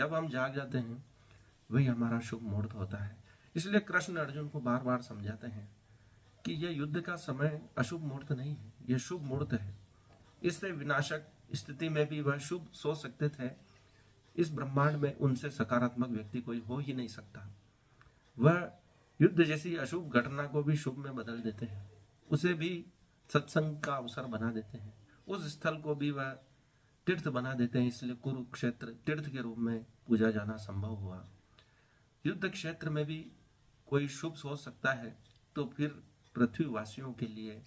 जब हम जाग जाते हैं वही हमारा शुभ मुहूर्त होता है। इसलिए कृष्ण अर्जुन को बार बार समझाते हैं कि यह युद्ध का समय अशुभ मुहूर्त नहीं है, यह शुभ मुहूर्त है। इससे विनाशक स्थिति में भी वह शुभ सोच सकते थे। इस ब्रह्मांड में उनसे सकारात्मक व्यक्ति कोई हो ही नहीं सकता। वह युद्ध जैसी अशुभ घटना को भी शुभ में बदल देते हैं, उसे भी सत्संग का अवसर बना देते हैं, उस स्थल को भी वह तीर्थ बना देते हैं। इसलिए कुरुक्षेत्र तीर्थ के रूप में पूजा जाना संभव हुआ। युद्ध क्षेत्र में भी कोई शुभ सोच सकता है, तो फिर पृथ्वीवासियों के लिए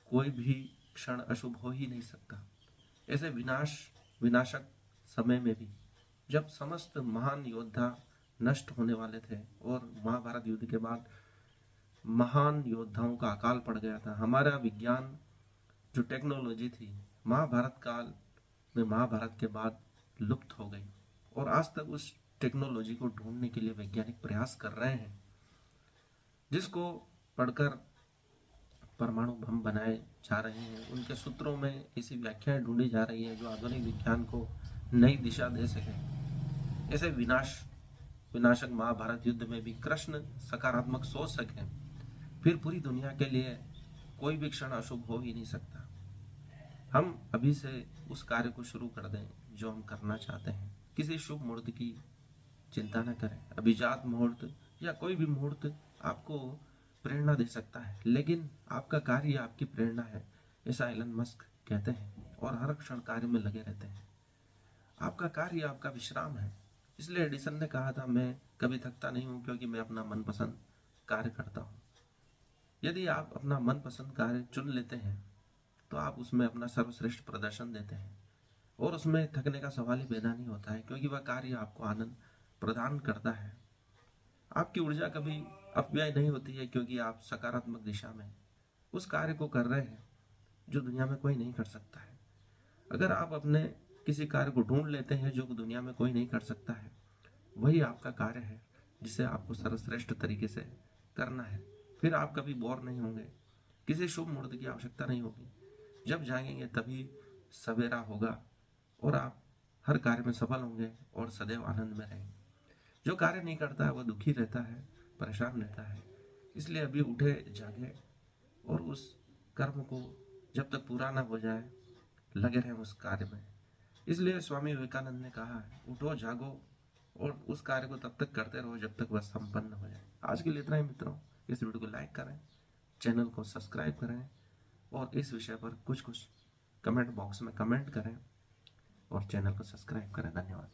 कोई भी क्षण अशुभ हो ही नहीं सकता। ऐसे विनाशक समय में भी जब समस्त महान योद्धा नष्ट होने वाले थे और महाभारत युद्ध के बाद महान योद्धाओं का अकाल पड़ गया था, हमारा विज्ञान जो टेक्नोलॉजी थी महाभारत काल में महाभारत के बाद लुप्त हो गई और आज तक उस टेक्नोलॉजी को ढूंढने के लिए वैज्ञानिक प्रयास कर रहे हैं, जिसको पढ़कर परमाणु बम बनाए जा रहे हैं। उनके सूत्रों में ऐसी व्याख्याएं ढूंढी जा रही है जो आधुनिक विज्ञान को नई दिशा दे सके। ऐसे विनाशक महाभारत युद्ध में भी कृष्ण सकारात्मक सोच सके, फिर पूरी दुनिया के लिए कोई भी क्षण अशुभ हो ही नहीं सकता। हम अभी से उस कार्य को शुरू कर दें जो हम करना चाहते हैं। किसी शुभ मुहूर्त की चिंता न करें। अभिजात मुहूर्त या कोई भी मुहूर्त आपको प्रेरणा दे सकता है, लेकिन आपका कार्य आपकी प्रेरणा है, ऐसा एलन मस्क कहते हैं और हर क्षण कार्य में लगे रहते हैं। आपका कार्य आपका विश्राम है। इसलिए एडिसन ने कहा था, मैं कभी थकता नहीं हूं क्योंकि मैं अपना मनपसंद कार्य करता हूं। यदि आप अपना मनपसंद कार्य चुन लेते हैं तो आप उसमें अपना सर्वश्रेष्ठ प्रदर्शन देते हैं और उसमें थकने का सवाल ही पैदा नहीं होता है, क्योंकि वह कार्य आपको आनंद प्रदान करता है। आपकी ऊर्जा कभी अपव्यय नहीं होती है, क्योंकि आप सकारात्मक दिशा में उस कार्य को कर रहे हैं जो दुनिया में कोई नहीं कर सकता है। अगर आप अपने किसी कार्य को ढूंढ लेते हैं जो दुनिया में कोई नहीं कर सकता है, वही आपका कार्य है जिसे आपको सर्वश्रेष्ठ तरीके से करना है। फिर आप कभी बोर नहीं होंगे, किसी शुभ मुहूर्त की आवश्यकता नहीं होगी। जब जागेंगे तभी सवेरा होगा और आप हर कार्य में सफल होंगे और सदैव आनंद में रहेंगे। जो कार्य नहीं करता है वह दुखी रहता है, परेशान रहता है। इसलिए अभी उठे, जागे और उस कर्म को जब तक पूरा ना हो जाए लगे रहें उस कार्य में। इसलिए स्वामी विवेकानंद ने कहा है, उठो जागो और उस कार्य को तब तक करते रहो जब तक वह संपन्न हो जाए। आज के लिए इतना ही मित्रों। इस वीडियो को लाइक करें, चैनल को सब्सक्राइब करें और इस विषय पर कुछ कमेंट बॉक्स में कमेंट करें और चैनल को सब्सक्राइब करें। धन्यवाद।